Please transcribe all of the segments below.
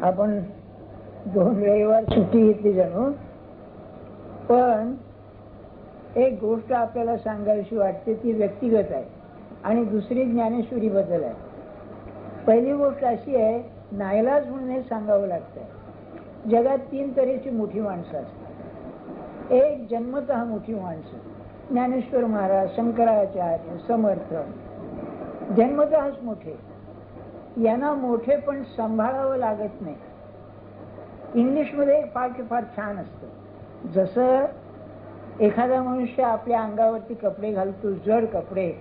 आपण 2 रविवार सुट्टी घेतली जणू, पण एक गोष्ट आपल्याला सांगायची वाटते ती व्यक्तिगत आहे आणि दुसरी ज्ञानेश्वरी बद्दल आहे. पहिली गोष्ट अशी आहे, नाईलाज म्हणून हे सांगावं लागतं. जगात 3 तऱ्हेची मोठी माणसं असतात. एक जन्मतः मोठी माणसं, ज्ञानेश्वर महाराज, शंकराचार्य, समर्थ, जन्मतःच मोठे. यांना मोठे पण सांभाळावं लागत नाही. इंग्लिशमध्ये एक फार छान असतं, जसं एखादा मनुष्य आपल्या अंगावरती कपडे घालतो, जड कपडे.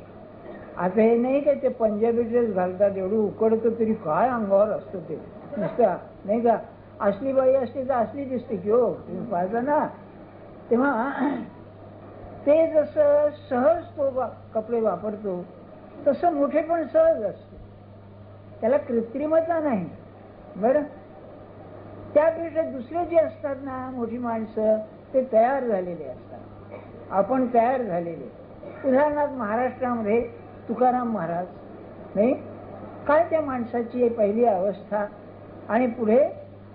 आता हे नाही का ते पंजाबी ड्रेस घालतात, एवढं उकडतं तरी काय अंगावर असतं ते नुसतं, नाही का. असली बाई असली तर असली दिसते की हो, तुम्ही पाहता ना. तेव्हा ते जसं सहज तो कपडे वापरतो तसं मोठे पण सहज असते, त्याला कृत्रिमता नाही. बरं, त्यापेक्षा दुसरे जे असतात ना मोठी माणसं, ते तयार झालेले असतात. आपण तयार झालेले. उदाहरणार्थ महाराष्ट्रामध्ये तुकाराम महाराज, नाही काय त्या माणसाची पहिली अवस्था, आणि पुढे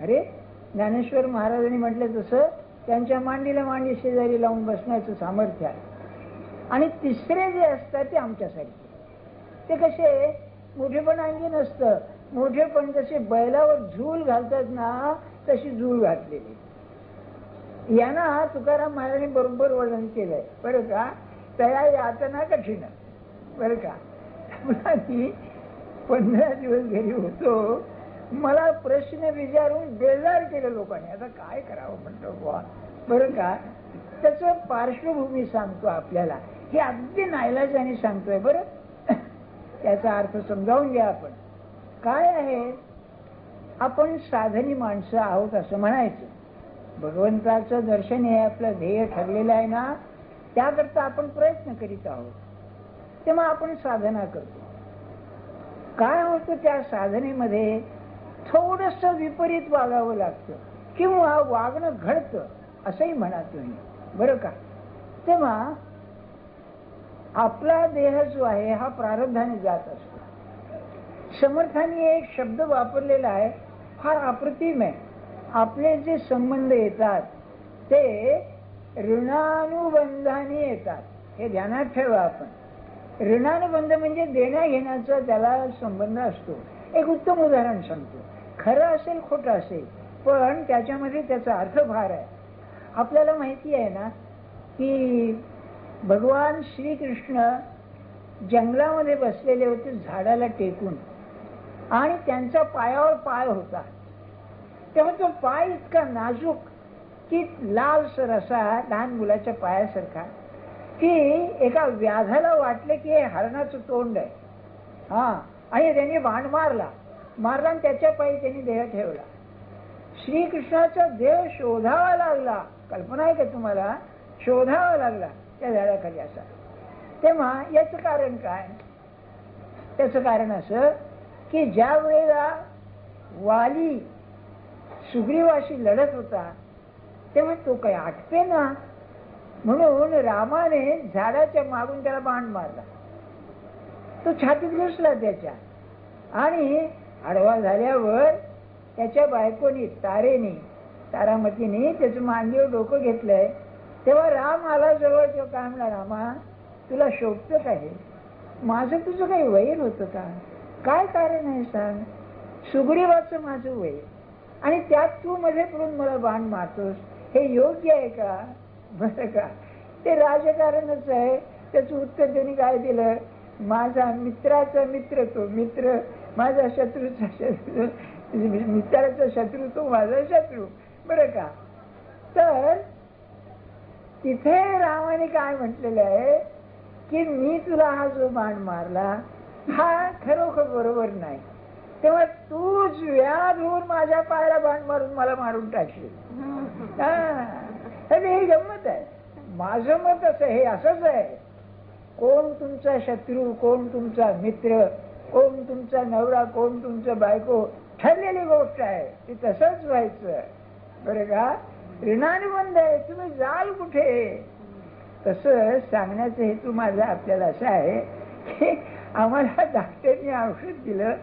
अरे ज्ञानेश्वर महाराजांनी म्हटलं तसं त्यांच्या मांडीला मांडी शेजारी लावून बसण्याचं सामर्थ्य आहे. आणि तिसरे जे असतात ते आमच्यासारखे. ते कसे मोठेपण अंगी नसतं, मोठेपण जसे बैलावर झूल घालतात ना तशी झूल घातलेली. यांना तुकाराम महाराजांनी बरोबर वर्णन केलंय बरं का. तया यातना कठीण, बरं का. 15 दिवस घरी होतो, मला प्रश्न विचारून बेजार केलं लोकांनी. आता काय करावं म्हणतो बुवा, बरं का. त्याचं पार्श्वभूमी सांगतो आपल्याला, हे अगदी नाईलाजाने सांगतोय. बरं, त्याचा अर्थ समजावून घ्या. आपण काय आहे, आपण साधनी माणसं आहोत असं म्हणायचं. भगवंताचं दर्शन हे आपलं ध्येय ठरलेलं आहे ना, त्याकरता आपण प्रयत्न करीत आहोत. तेव्हा आपण साधना करतो. काय होतं, त्या साधनेमध्ये थोडस विपरीत वागावं लागतं किंवा वागणं घडतं असंही म्हणा तुम्ही, बरं का. तेव्हा आपला देह जो आहे हा प्रारब्धाने जात असतो. समर्थांनी एक शब्द वापरलेला आहे, फार अप्रतिम आहे. आपले जे संबंध येतात ते ऋणानुबंधाने येतात, हे ध्यानात ठेवा. आपण ऋणानुबंध म्हणजे देण्या घेण्याचा त्याला संबंध असतो. एक उत्तम उदाहरण सांगतो. खरं असेल खोटं असेल, पण त्याच्यामध्ये त्याचा अर्थ फार आहे. आपल्याला माहिती आहे ना की भगवान श्रीकृष्ण जंगलामध्ये बसलेले होते झाडाला टेकून, आणि त्यांचा पायावर पाय होता. तेव्हा तो पाय इतका नाजूक की लालसर असा लहान मुलाच्या पायासारखा, की एका व्याधाला वाटले की हे हरणाचं तोंड आहे. आणि त्यांनी बाण मारला आणि त्याच्या पायी त्यांनी देह ठेवला. श्रीकृष्णाचा देह शोधावा लागला. कल्पना आहे का तुम्हाला, शोधावा लागला त्या झाडाखाली असा. तेव्हा याचं कारण काय, त्याचं कारण असं की ज्या वेळेला वाली सुग्रीवाशी लढत होता तेव्हा तो काही आटपे ना, म्हणून रामाने झाडाच्या मागून त्याला बाण मारला. तो छातीत घुसला त्याच्या, आणि आडवा झाल्यावर त्याच्या बायकोनी तारामतीने त्याचं मांडीवर डोकं घेतलंय. तेव्हा राम आला जवळ. तो काय म्हणला, रामा तुला शोभतं का हे? माझं तुझं काही वैर होतं का? काय कारण आहे सांग? सुग्रीवाचं माझं वैर, आणि त्यात तू मध्ये पडून मला बाण मारतोस, हे योग्य आहे का? बरं का, ते राजकारणच आहे. त्याचं उत्तर त्यांनी काय दिलं, माझा मित्राचा मित्र तो मित्र, माझा शत्रूचा शत्रू, मित्राचा शत्रू तो माझा शत्रू. बरं का. तर तिथे रामाने काय म्हटलेलं आहे की मी तुला हा जो बाण मारला हा खरोखर बरोबर नाही, तेव्हा तूच व्याध होऊन माझ्या पायाला बाण मारून मला मारून टाकशील. हे गंमत आहे. माझं मत असं, हे असंच आहे. कोण तुमचा शत्रू, कोण तुमचा मित्र, कोण तुमचा नवरा, कोण तुमचं बायको, ठरलेली गोष्ट आहे. ती तसंच व्हायचं. बरं का. ऋणानुबंध आहे, तुम्ही जाल कुठे? तसं सांगण्याचा हेतू माझा आपल्याला असा आहे की आम्हाला डॉक्टरने औषध दिलं,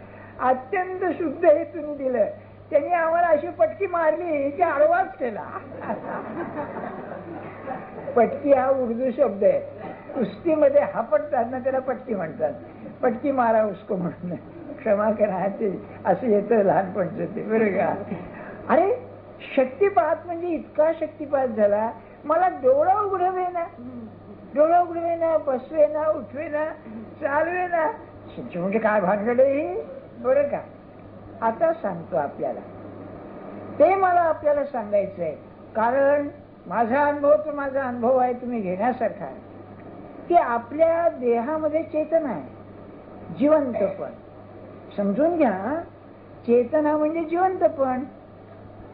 अत्यंत शुद्ध हेतून दिलं, त्यांनी आम्हाला अशी पटकी मारली की आडवाच केला. पटकी हा उर्दू शब्द आहे, कुस्तीमध्ये हापटतात ना त्याला पटकी म्हणतात. पटकी मारा उसको म्हणून, क्षमा करा, ते असं येतं लहानपणचं ते, बरं का. अरे शक्तिपात म्हणजे इतका शक्तिपात झाला, मला डोळा उघडवे ना, डोळा उघडवे ना, बसवे ना, उठवे ना, चालवे ना. म्हणजे काय भानगड ही, बरं का. आता सांगतो आपल्याला, ते मला आपल्याला सांगायचं आहे, कारण माझा अनुभव तो माझा अनुभव आहे, तुम्ही घेण्यासारखा आहे, की आपल्या देहामध्ये चेतना आहे, जिवंतपण. समजून घ्या, चेतना म्हणजे जिवंतपण,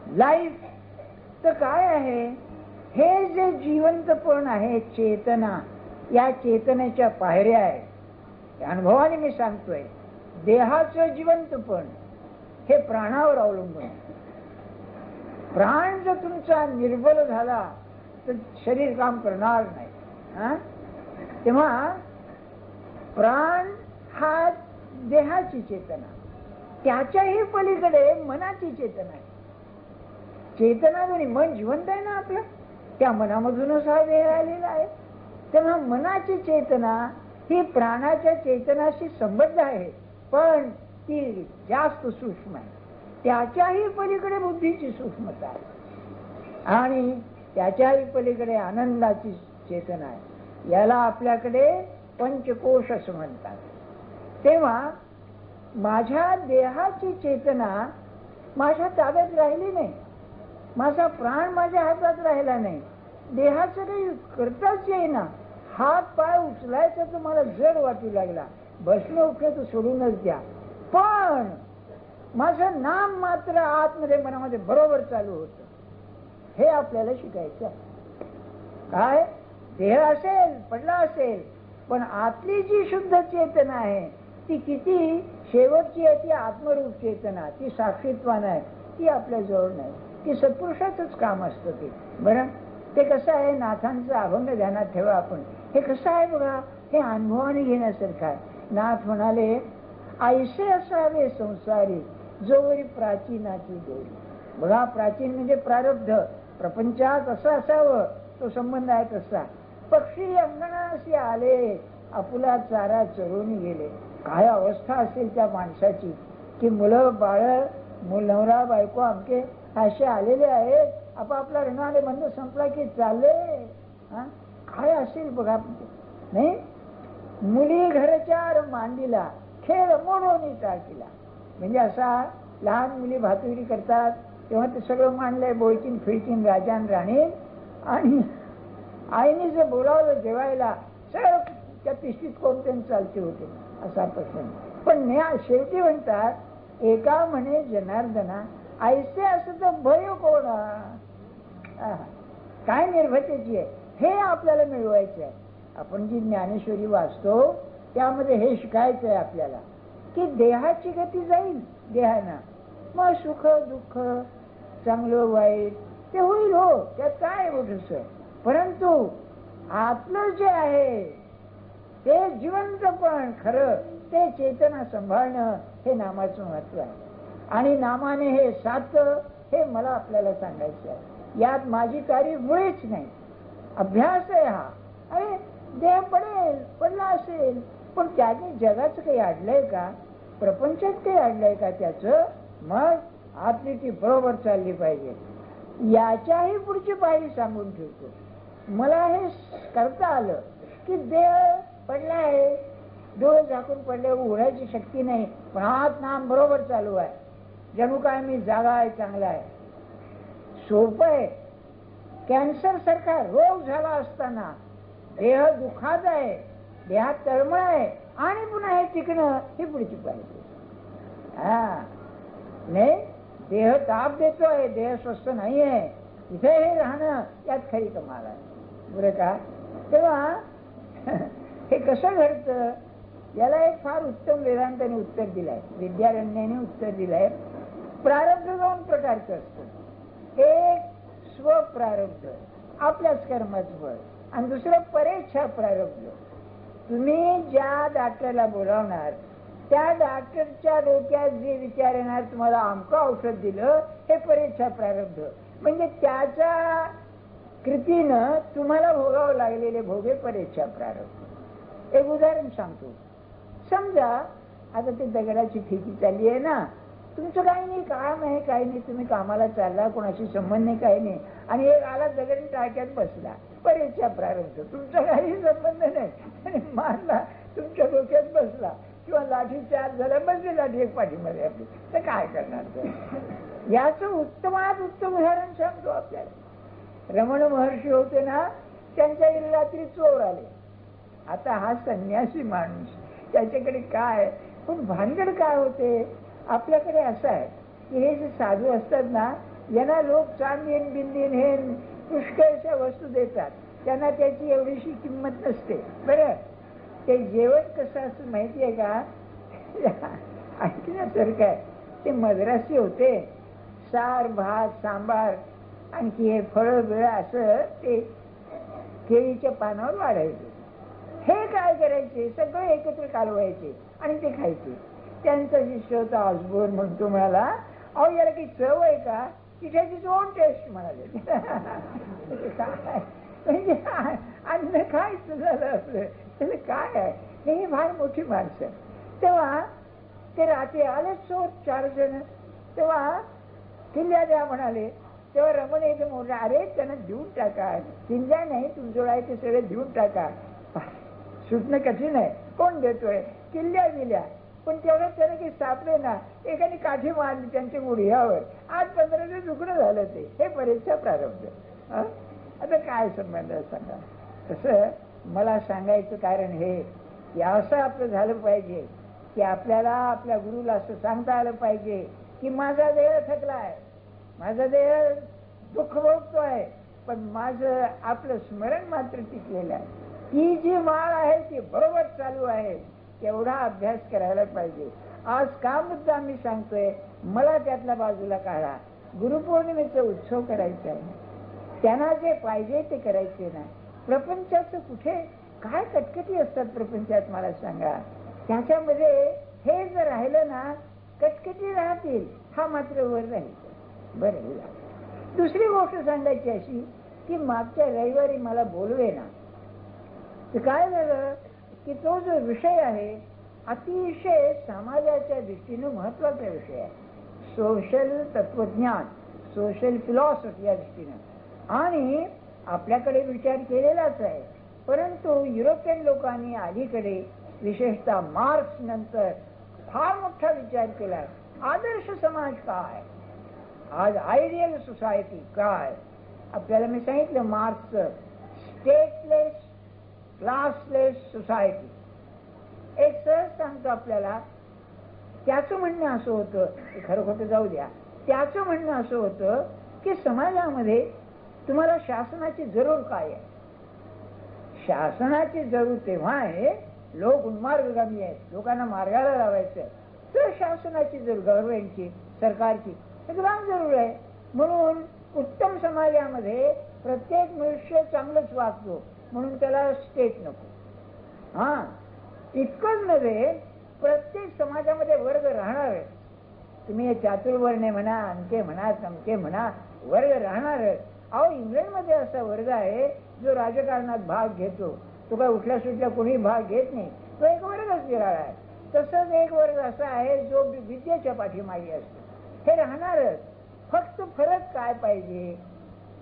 लाईफ. तर काय आहे हे जे जिवंतपण आहे, चेतना, या चेतनेच्या पायऱ्या आहेत. अनुभवाने मी सांगतोय, देहाचं जिवंतपण हे प्राणावर अवलंबून आहे. प्राण जर तुमचा निर्बल झाला तर शरीर काम करणार नाही. तेव्हा प्राण हा देहाची चेतना, त्याच्याही पलीकडे मनाची चेतना आहे. चेतना दोन्ही, मन जिवंत आहे ना आपलं, त्या मनामधूनच हा देह आलेला आहे. तेव्हा मनाची चेतना ही प्राणाच्या चेतनाशी संबद्ध आहे, पण ती जास्त सूक्ष्म आहे. त्याच्याही पलीकडे बुद्धीची सूक्ष्मता आहे आणि त्याच्याही पलीकडे आनंदाची चेतना आहे. याला आपल्याकडे पंचकोश असं म्हणतात. तेव्हा माझ्या देहाची चेतना माझ्या ताब्यात राहिली नाही, माझा प्राण माझ्या हातात राहिला नाही, देहाचं काही करताच येईना. हात पाय उचलायचा तर मला जड वाटू लागला, बसणं उठलं तर सोडूनच द्या. पण माझं नाम मात्र आतमध्ये मनामध्ये बरोबर चालू होतं. हे आपल्याला शिकायचं. काय देह असेल, पडला असेल, पण आतली जी शुद्ध चेतना आहे ती किती शेवटची आहे, ती आत्मरूप चेतना, ती साक्षीत्वान आहे, ती आपल्या जवळ नाही. ती सत्पुरुषाचंच काम असतं ते. बरं, ते कसं आहे, नाथांचं अभंग ध्यानात ठेवा आपण. हे कसं आहे बघा, हे अनुभवाने घेण्यासारखं आहे. नाथ म्हणाले, ऐसे असावे संसारी जोवरी प्राचीनाची दोरी. बघा, प्राचीन म्हणजे प्रारब्ध, प्रपंचात असं असावं, तो संबंध आहे तसा. पक्षी अंगणाशी आले, आपुला चारा चरून गेले. काय अवस्था असेल त्या माणसाची, की मुलं बाळ, नवरा बायको अमके असे आलेले आहेत, आपापला ऋणाने बंध संपला की चालले. काय असेल बघा. नाही, मुली घरच्या मांडीला खेळ मोडून टाकीला. म्हणजे असा लहान मुली भातुरी करतात तेव्हा ते सगळं मांडलंय, बोळकीन फिळकीन राजान राणी, आणि आईने जर बोलावलं जेवायला सगळं त्या पिशवीत कोणत्या चालते होते, असा प्रश्न. पण शेवटी म्हणतात, एका म्हणे जनार्दना ऐसे असं तर भय कोणा. काय निर्भतेची आहे, हे आपल्याला मिळवायचं आहे. आपण जी ज्ञानेश्वरी वाचतो त्यामध्ये हे शिकायचं आहे आपल्याला, की देहाची गती जाईल देहाना, मग सुख दुःख चांगलं वाईट ते होईल, हो, त्यात काय मोठस. परंतु आतलं जे आहे ते जिवंतपण खरं, ते चेतना सांभाळणं हे नामाचं महत्व आहे. आणि नामाने हे साधतं, हे मला आपल्याला सांगायचं आहे. यात माझी तारीफ मुळीच नाही, अभ्यास आहे हा. अरे देह पडेल, पडला असेल, पण त्याने जगाचं काही अडलंय का, प्रपंचात काही अडलंय का त्याचं. मग आपली ती बरोबर चालली पाहिजे. याच्याही पुढची पायरी सांगून ठेवतो. मला हे करता आलं की देह पडला आहे, डोळे झाकून पडले, उघडायची शक्ती नाही, पण हात नाम बरोबर चालू आहे, जणू काय मी जागा आहे, चांगला आहे. सोपं आहे. कॅन्सर सारखा रोग झाला असताना देह दुखात आहे, देहात तळमळ आहे, आणि पुन्हा हे टिकणं, ही पुढची पाहिजे. नाही, देह ताप देतोय, देह स्वस्थ नाही आहे, इथे हे राहणं यात खरी कमाल आहे, बरं का. तेव्हा हे कसं घडतं, याला एक फार उत्तम वेदांताने उत्तर दिलंय, विद्यारण्याने उत्तर दिलंय. प्रारब्ध दोन प्रकारचं असतं. एक स्वप्रारब्ध, आपल्याच कर्माचं फळ, आणि दुसरं परेच्छा प्रारब्ध. तुम्ही ज्या डॉक्टरला बोलावणार त्या डॉक्टरच्या डोक्यात जे विचार येणार, तुम्हाला आमकं औषध दिलं, हे परीक्षा प्रारब्ध. म्हणजे त्याच्या कृतीनं तुम्हाला भोगावं लागलेले भोगे परीक्षा प्रारब्ध. एक उदाहरण सांगतो. समजा आता ते दगडाची ठेकी चालली आहे ना, तुमचं काही नाही, काम आहे, काही नाही, तुम्ही कामाला चालला, कोणाशी संबंध नाही, काही नाही, आणि एक आला दगड टाक्यात बसला, परीक्षा प्रारब्ध. तुमचा काही संबंध नाही, आणि मारला, तुमच्या डोक्यात बसला, किंवा लाठी चार झाला, बसली लाठी एक पाठीमध्ये आपली, तर काय करणार? याचं उत्तमात उत्तम उदाहरण सांगतो आपल्याला. रमण महर्षी होते ना, त्यांच्या रात्री चोर आले. आता हा संन्यासी माणूस, त्याच्याकडे काय, पण भानगड काय होते, आपल्याकडे असं आहे की हे जे साधू असतात ना, यांना लोक चांदीन बिंदीन हे पुष्कळशा वस्तू देतात, त्यांना त्याची एवढीशी किंमत नसते. बरं, ते जेवण कसं असं माहितीये का, ऐकण्यासारखं आहे. ते मद्रासी होते, सार भात सांबार आणखी हे फळं बिळं असं ते केळीच्या पानावर वाढायचे. हे काय करायचे, सगळे एकत्र कालवायचे आणि ते खायचे. त्यांचा शिष्य होता ऑसबोर्न, म्हणतो म्हणाला, अहो याला काही चव आहे का, की त्याची ओन टेस्ट म्हणाले. म्हणजे अन्न खायचं झालं आपलं, त्याला काय आहे, हे फार मोठी माणसं. तेव्हा ते रात्री आले चोर 4 जण. तेव्हा किल्ल्या द्या म्हणाले. तेव्हा रमण एकदम मोठा, अरे त्यांना देऊन टाका, किल्ल्या नाही, तुमच्याकडे आहे ते सगळे देऊन टाका. सुटणं कठीण आहे, कोण देतोय, किल्ल्या दिल्या, पण तेवढं त्याने काही सापडे ना, एकाने काठी मारली त्यांच्या गुढ्यावर, 8-15 दिवस दुखणं झालं. ते हे परीक्षा प्रारब्ध. आता काय संबंध सांगा. तसं मला सांगायचं कारण हे की असं आपलं झालं पाहिजे की आपल्याला आपल्या गुरुला असं सांगता आलं पाहिजे की माझा देह थकलाय, माझा देह दुःख भोगतोय, पण माझं आपलं स्मरण मात्र टिकलेलं आहे. ती जी माळ आहे ती बरोबर चालू आहे, तेवढा अभ्यास करायला पाहिजे. आज का मुद्दा मी सांगतोय, मला त्यातल्या बाजूला काढा. गुरुपौर्णिमेचा उत्सव करायचा आहे, त्यांना जे पाहिजे ते करायचे नाही. प्रपंचाचं कुठे काय कटकटी असतात प्रपंचात, मला सांगा. त्याच्यामध्ये हे जर राहिलं ना, कटकटी राहतील, हा मात्र वर राहील. बरं, दुसरी गोष्ट सांगायची अशी की मागच्या रविवारी मला बोलवे ना, तर काय झालं की तो जो विषय आहे अतिशय समाजाच्या दृष्टीने महत्वाचा विषय आहे. सोशल तत्वज्ञान, सोशल फिलॉसॉफी या दृष्टीने, आणि आपल्याकडे विचार केलेलाच आहे, परंतु युरोपियन लोकांनी अलीकडे विशेषतः मार्क्स नंतर फार मोठा विचार केलाय. आदर्श समाज काय, आज आयडियल सोसायटी काय. आपल्याला मी सांगितलं मार्क्सचं स्टेटलेस क्लासलेस सोसायटी. एक सहज सांगतो आपल्याला, त्याचं म्हणणं असं होतं, खरं खोटं जाऊ द्या, त्याचं म्हणणं असं होतं की समाजामध्ये तुम्हाला शासनाची जरूर काय आहे. शासनाची जरूर तेव्हा आहे, लोक उन्मार्गगामी आहेत, लोकांना मार्गाला लावायचं, तर शासनाची जरूर, गव्हर्नमेंटची, सरकारची एकदम जरूर आहे. म्हणून उत्तम समाजामध्ये प्रत्येक मनुष्य चांगलंच वागतो, म्हणून त्याला स्टेट नको. हा, इतकंच नव्हे, प्रत्येक समाजामध्ये वर्ग राहणार आहे. तुम्ही हे चातुर्वर्ण्य म्हणा, अमके म्हणा, तमके म्हणा, वर्ग राहणार आहे. अहो, इंग्लंडमध्ये असा वर्ग आहे जो राजकारणात भाग घेतो. तो काय उठल्या सुटल्या कोणी भाग घेत नाही, तो एक वर्गच निराळा आहे. तसंच एक वर्ग असा आहे जो विद्येच्या पाठीमागे असतो, हे राहणारच. फक्त फरक काय पाहिजे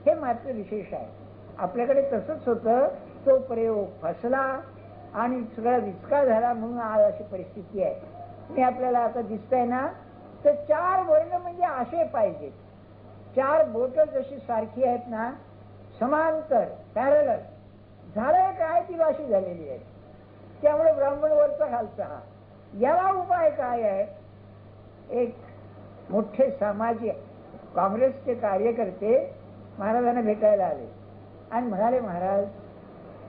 हे मात्र विशेष आहे. आपल्याकडे तसंच होतं, तो प्रयोग फसला आणि सगळा विचका झाला, म्हणून आज अशी परिस्थिती आहे. मी आपल्याला आता दिसतंय ना, तर 4 वर्ण म्हणजे असे पाहिजेत. 4 बोट जशी सारखी आहेत ना, समांतर पॅरलल, झालंय काय ती वाशी झालेली आहे. त्यामुळे ब्राह्मण वरचा खालचा, हा याला उपाय काय आहे. एक मोठे सामाजिक काँग्रेसचे कार्यकर्ते महाराजांना भेटायला आले आणि म्हणाले, महाराज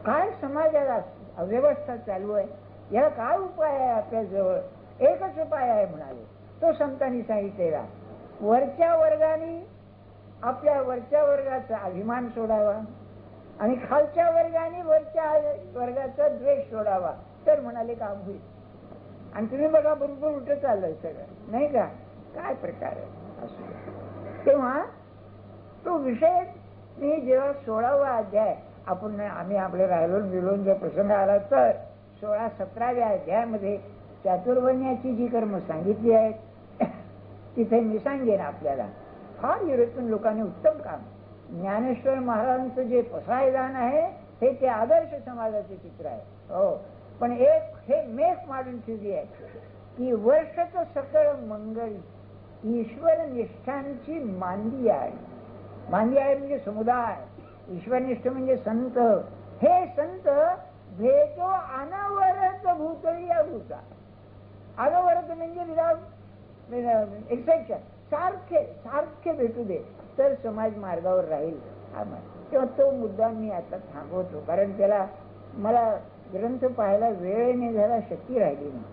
काय समाजाला अव्यवस्था चालू आहे, याला काय उपाय आहे आपल्याजवळ. एकच उपाय आहे म्हणाले, तो संतांनी सांगितलेला. वरच्या वर्गाने आपल्या वरच्या वर्गाचा अभिमान सोडावा आणि खालच्या वर्गाने वरच्या वर्गाचा द्वेष सोडावा तर म्हणाले काम होईल. आणि तुम्ही बघा बरोबर उलट चाललंय सगळं, नाही का? काय प्रकार आहे असं. तेव्हा तो विषय मी जेव्हा 16वा अध्याय आम्ही आपले राहिलोन बिलोन जर प्रसंग आला तर 16-17व्या अध्यायामध्ये चातुर्वर्ण्याची जी कर्म सांगितली आहेत तिथे मी सांगेन आपल्याला. फार युरोपियन लोकांनी उत्तम काम. ज्ञानेश्वर महाराजांचं जे पसायदान आहे हे ते आदर्श समाजाचे चित्र आहे. हो, पण एक हे मेक मारून ठेवली आहे की वर्षाचं सकळ मंगळ ईश्वर निष्ठांची मांदी आहे. मांदी आहे म्हणजे समुदाय, ईश्वरनिष्ठ म्हणजे संत. हे संत भेटो अनवरत भूतळी अभूता. अनवरत म्हणजे विदाउट एक्सेप्शन, सारखे सारखे भेटू दे तर समाज मार्गावर राहील. तेव्हा तो मुद्दा मी आता थांबवतो, कारण त्याला मला ग्रंथ पाहायला वेळ नाही झाला, शक्ती राहिली नाही.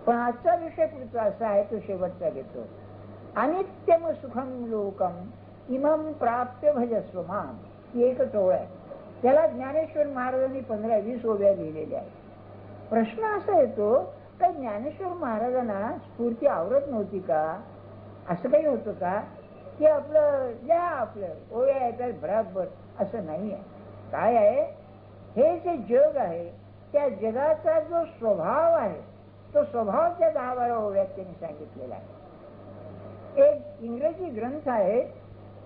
पण आजचा विषय पुढचा असा आहे, तो शेवटचा घेतो. अनित्यम सुखम लोकम इमम प्राप्य भजस्व माम. ही एकच ओळ आहे. त्याला ज्ञानेश्वर महाराजांनी 15-20 ओव्या लिहिलेल्या आहेत. प्रश्न असा येतो का ज्ञानेश्वर महाराजांना स्फूर्ती आवरत नव्हती का? असं काही होतं का की आपलं या आपलं ओव्या येतात बराबर? असं नाही आहे. काय आहे, हे जे जग आहे त्या जगाचा जो स्वभाव आहे तो स्वभाव त्या 10-12 ओव्यात त्यांनी सांगितलेला आहे. एक इंग्रजी ग्रंथ आहे,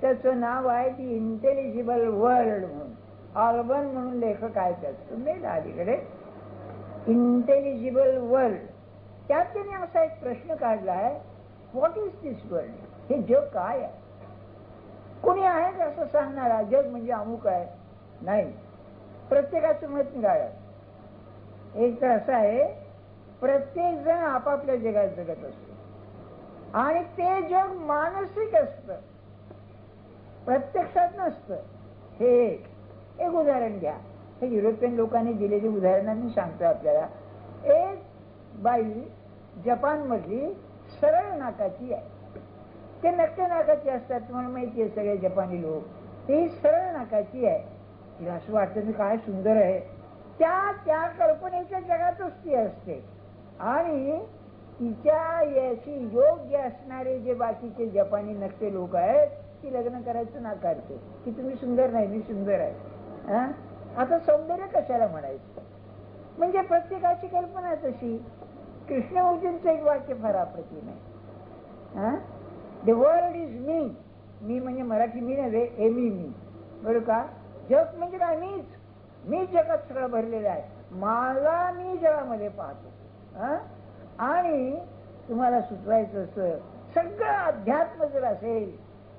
त्याचं नाव आहे दी इंटेलिजिबल वर्ल्ड म्हणून. ऑल्बन म्हणून लेखक आहे, त्याचं मेल अलीकडे इंटेलिजिबल वर्ल्ड. त्यात त्यांनी असा एक प्रश्न काढला आहे, व्हॉट इज दिस वर्ल्ड? हे जग काय आहे? कोणी आहे का असं सांगणारा जग म्हणजे अमुक आहे? नाही, प्रत्येकाचं मत निघालं. एक तर असं आहे, प्रत्येक जण आपापल्या जगात जगत असतो आणि ते जग मानसिक असतं, प्रत्यक्षात नसतं. हे एक उदाहरण घ्या. हे युरोपियन लोकांनी दिलेली उदाहरणं मी सांगतो आपल्याला. एक बाई जपान मधली सरळ नाकाची आहे. ते नक्की नाकाची असतात, तुम्हाला माहिती आहे, सगळे जपानी लोक. ती सरळ नाकाची आहे. तिला असं वाटतं मी काय सुंदर आहे. त्या कल्पनेच्या जगातच ती असते. आणि तिच्या याची योग्य असणारे जे बाकीचे जपानी नक्के लोक आहेत ती लग्न करायचं नाकारते की तुम्ही सुंदर नाही, मी सुंदर आहे. आता सौंदर्य कशाला म्हणायचं? म्हणजे प्रत्येकाची कल्पना तशी. कृष्णमूर्तींचं एक वाक्य फार अप्रतिम आहे. The world is me. मी म्हणजे मराठी मी नव्हे, मी बरं का? जग म्हणजे काय? मीच जगात सगळं भरलेलं आहे. मला मी जगामध्ये पाहतो. आणि तुम्हाला सुचवायचं असं सगळं अध्यात्म जर असेल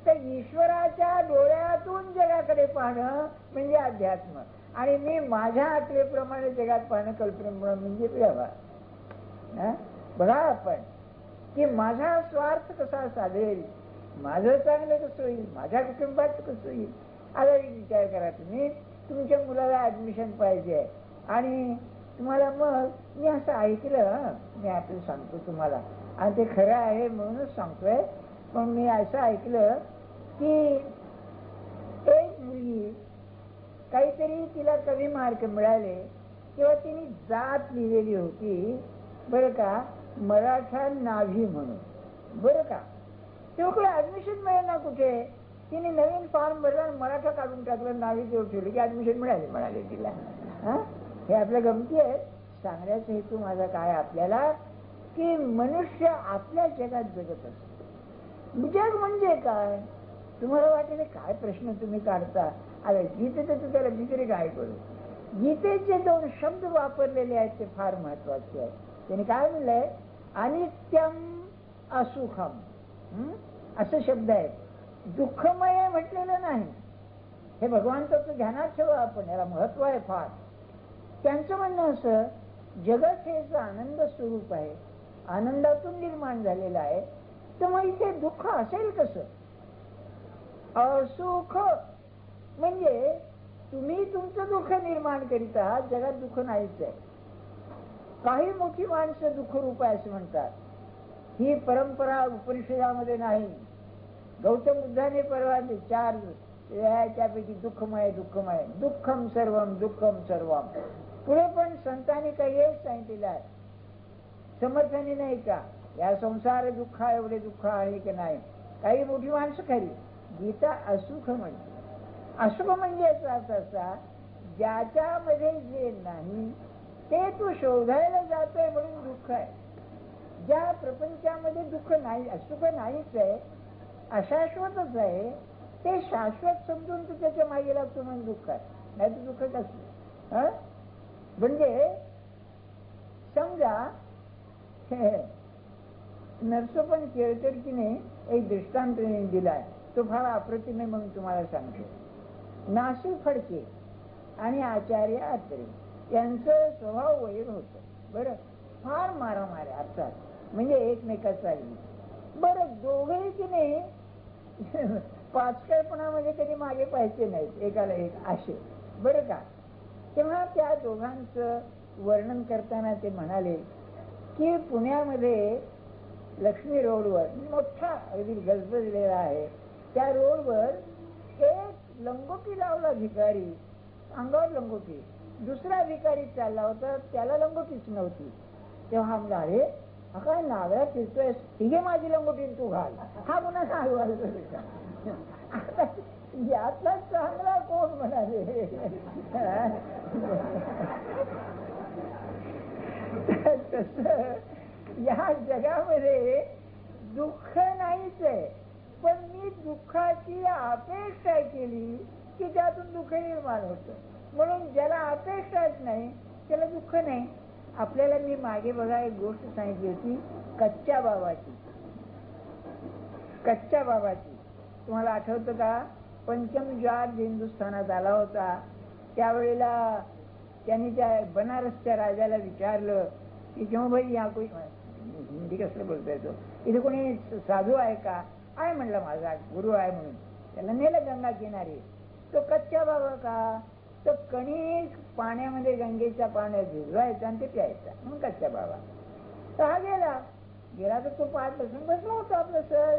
तर ईश्वराच्या डोळ्यातून जगाकडे पाहणं म्हणजे अध्यात्म. आणि मी माझ्या आकलेप्रमाणे जगात पाहणं कल्पनेमुळे म्हणजे व्यवहार. बघा आपण की माझा स्वार्थ कसा साधेल, माझं चांगलं कसं होईल, माझ्या कुटुंबात कसं होईल. आता विचार करा, तुम्ही तुमच्या मुलाला ऍडमिशन पाहिजे आणि तुम्हाला मग मी असं ऐकलं, मी आपलं सांगतो तुम्हाला आणि ते खरं आहे म्हणूनच सांगतोय. पण मी असं ऐकलं की एक मुलगी काहीतरी तिला कमी मार्क मिळाले तेव्हा तिने जात लिहिलेली होती बरं का, मराठा नाभी म्हणून. बरं का, तेव्हा ऍडमिशन मिळेल ना कुठे. तिने नवीन फॉर्म भरला, मराठा काढून टाकलं, नावी तेव्हा ठेवली की ऍडमिशन मिळाले तिला. हे आपल्या गमती आहेत. सांगण्याचा हेतू माझा काय आपल्याला की मनुष्य आपल्या जगात जगत असतो. जग म्हणजे काय? तुम्हाला वाटेल काय प्रश्न तुम्ही काढता. अरे गीतेचं त्याला दुसरे काय करू. गीतेचे 2 शब्द वापरलेले आहेत ते फार महत्वाचे आहेत. त्याने काय म्हणलंय, अनित्यम असुखम असे शब्द आहेत. दुःखमय म्हटलेलं नाही. हे भगवंताचं ध्यानात ठेवा आपण, याला महत्व आहे फार. त्यांचं म्हणणं असं, जगत हे आनंद स्वरूप आहे, आनंदातून निर्माण झालेलं आहे, तर मग इथे दुःख असेल कसं? असुख म्हणजे तुम्ही तुमचं दुःख निर्माण करीत आहात, जगात दुःख नाहीच आहे. काही मोठी माणसं दुःख रूप आहे असं म्हणतात. ही परंपरा उपनिषदामध्ये नाही. गौतम बुद्धाने परवा 4 त्यापैकी दुःखमय दुःखमय दुःखम सर्वम दुःखम सर्वम. पुढे पण संतांनी काही एक सांगितलेलं आहे, समर्थाने नाही का, या संसार दुःख एवढे दुःख आहे की नाही. काही मोठी माणसं खरी गीता असुख म्हणते. असुख म्हणजे याचा अर्थ असा, ज्याच्यामध्ये जे नाही ते तू शोधायला जातोय म्हणून दुःख आहे. ज्या प्रपंचामध्ये दुःख नाही, असुख नाहीच आहे, अशाश्वतच आहे, ते शाश्वत समजून तू त्याच्या मागे लागतो म्हणून दुःख आहे. नाही तर दुःख कसं. म्हणजे समजा नरसोपण केळकरजीने एक दृष्टांत दिलाय, तो फार अप्रतिम आहे म्हणून तुम्हाला सांगतो. नाशिक फडके आणि आचार्य आत्रे यांचं स्वभाव वैर होत. बरं, फार मारामारी अर्थात, म्हणजे एकमेकाचा. बरं, दोघे की नाही पाचकळपणामध्ये कधी मागे पाहायचे नाहीत एकाला एक असे. बरं का. तेव्हा त्या दोघांचं वर्णन करताना ते म्हणाले की पुण्यामध्ये लक्ष्मी रोडवर मोठा अगदी गजबजलेला आहे, त्या रोडवर एक लंगोटी लावला भिकारी, अंगावर लंगोटी. दुसरा भिकारी चालला होता, त्याला लंगोटीच नव्हती. तेव्हा म्हणला, अरे हा काय नागरा फिरतोय, तिघे माझी लंगोटी तू घाल. हा पुन्हा आता यातला चांगला कोण म्हणाले. तस या जगामध्ये दुःख नाहीच आहे, पण मी दुःखाची अपेक्षा केली की त्यातून दुःख निर्माण होतं. म्हणून ज्याला अपेक्षाच नाही त्याला दुःख नाही. आपल्याला मी मागे बघा एक गोष्ट सांगितली होती, कच्च्या बाबाची. कच्च्या बाबाची तुम्हाला आठवतं का? पंचम जॉर्ज हिंदुस्थानात आला होता, त्यावेळेला त्यांनी त्या बनारसच्या राजाला विचारलं की क्यों भाई या कोई, हिंदी कसं बोलता येतो, इथे कोणी साधू आहे का? आहे म्हणलं, माझा गुरु आहे म्हणून. त्याला नेलं गंगा किनारी. तो कच्च्या बाबा का? तो कणिक पाण्यामध्ये गंगेच्या पाण्यात भिजवायचा आणि ते प्यायचा, म्हणून कच्च्या बाबा. तर हा गेला तर तो पाच बसून बसला होता आपलं सर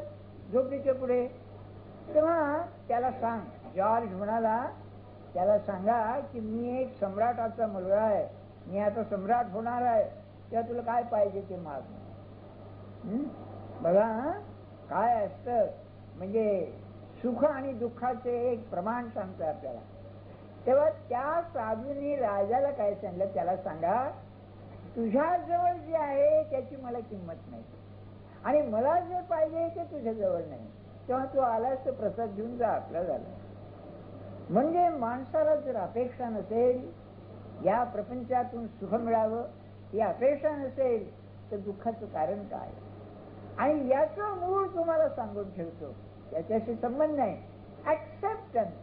झोपडीच्या पुढे. तेव्हा त्याला सांग, जॉर्ज म्हणाला, त्याला सांगा की मी एक सम्राटाचा मुलगा आहे, मी आता सम्राट होणार आहे, तेव्हा तुला काय पाहिजे ते माग. बघा काय असतं, म्हणजे सुख आणि दुःखाचे एक प्रमाण सांगतं आपल्याला. तेव्हा त्या साधूंनी राजाला काय सांगितलं, त्याला सांगा तुझ्या जवळ जे आहे त्याची मला किंमत नाही, आणि मला जे पाहिजे ते तुझ्या जवळ नाही. तेव्हा तू आलास तर प्रसाद घेऊन जा, आपला झाला. म्हणजे माणसाला जर अपेक्षा नसेल या प्रपंचातून सुख मिळावं, ही अपेक्षा नसेल तर दुःखाचं कारण काय. आणि याचं मूळ तुम्हाला सांगून ठेवतो, त्याच्याशी संबंध नाही. ऍक्सेप्टन्स.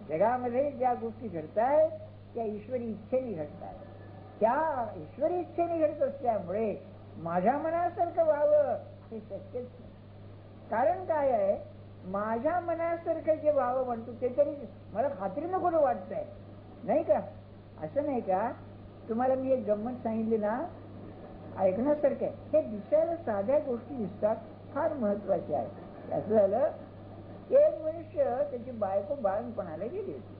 जगामध्ये ज्या गोष्टी घडतायत त्या ईश्वरी इच्छेने घडतात. त्या ईश्वरी इच्छेने घडत असल्यामुळे माझ्या मनासारखं व्हावं हे शक्यच नाही. कारण काय आहे, माझ्या मनासारखं जे व्हावं म्हणतो ते तरी मला खात्रीनं कोणी वाटतंय, नाही का? असं नाही का? तुम्हाला मी एक गंमत सांगितली ना, ऐकण्यासारखं आहे. हे दिसायला साध्या गोष्टी दिसतात, फार महत्वाच्या आहेत. असं झालं, एक मनुष्य त्याची बायको बाळणपणाला गेली होती.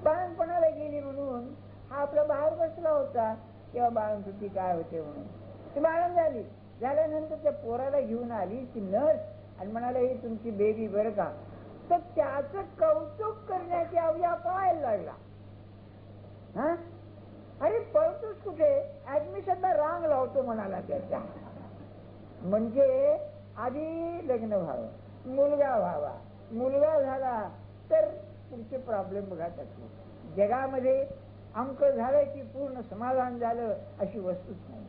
बाळणपणाला गेली म्हणून हा आपला बाहेर बसला होता, तेव्हा बाळण सुट्टी काय होते म्हणून ती बाळण झाली. झाल्यानंतर त्या पोराला घेऊन आली ती नर्स आणि म्हणाले, ही तुमची बेबी बरं का. तर त्याचं कौतुक करण्याची अवया पाहायला लागला. अरे पळतोस कुठे, ऍडमिशनला रांग लावतो म्हणाला त्याच्या. म्हणजे आधी लग्न व्हावं, मुलगा व्हावा, मुलगा झाला तर पुढचे प्रॉब्लेम बघा. त्याचे जगामध्ये अंक झालं की पूर्ण समाधान झालं अशी वस्तूच नाही,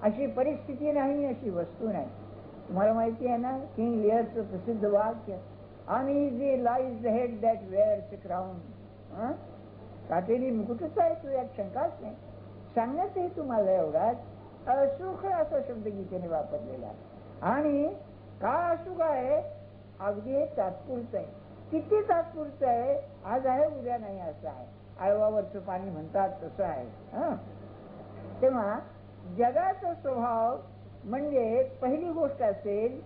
अशी परिस्थिती नाही, अशी वस्तू नाही. तुम्हाला माहिती आहे ना, किंग लिअरचं प्रसिद्ध वाक्य, uneasy lies the head that wears a crown. काटेरी मुकुटच आहे तो, यात शंकाच नाही. सांगण्याचंही तुम्हाला एवढाच, असुख असा शब्द गीतेने वापरलेला आहे. आणि का असुख आहे, अगदी तात्पुरतं आहे. किती तात्पुरतं आहे, आज आहे उद्या नाही असं आहे. आळवावरचं पाणी म्हणतात तसं आहे. तेव्हा जगाचा स्वभाव म्हणजे पहिली गोष्ट असेल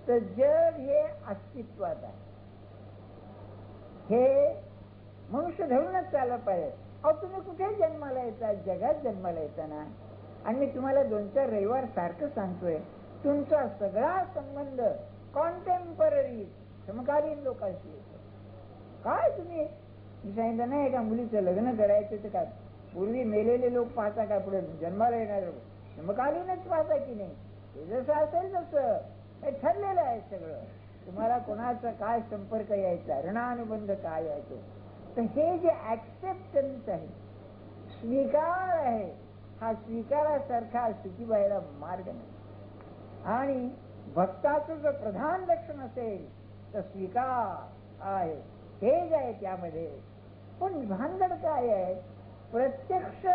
तर जग हे अस्तित्वात आहे. हे मनुष्य धरूनच चाललं पाहिजे. अहो तुम्ही कुठे जन्माला येतात? जगात जन्माला येताना. आणि मी तुम्हाला 2-4 रविवार सारखं सांगतोय, तुमचा सगळा संबंध कॉन्टेम्पररी समकालीन लोकांशी येतो. काय तुम्ही मी सांगितलं नाही, एका मुलीचं लग्न करायचं तर काय पूर्वी मेलेले लोक पाहता का पुढे जन्माला येणार समकालीनच पाहता की नाही? ते जसं असेल तसं हे ठरलेलं आहे सगळं. तुम्हाला कोणाचा काय संपर्क यायचा, ऋणानुबंध काय यायचो. तर हे जे ऍक्सेप्टन्स आहे, स्वीकार आहे, हा स्वीकारासारखा सुखी व्हायला मार्ग नाही. आणि भक्ताचं जर प्रधान लक्षण असेल तर स्वीकार आहे, हे जे आहे त्यामध्ये. पण भानगड काय आहे, प्रत्यक्ष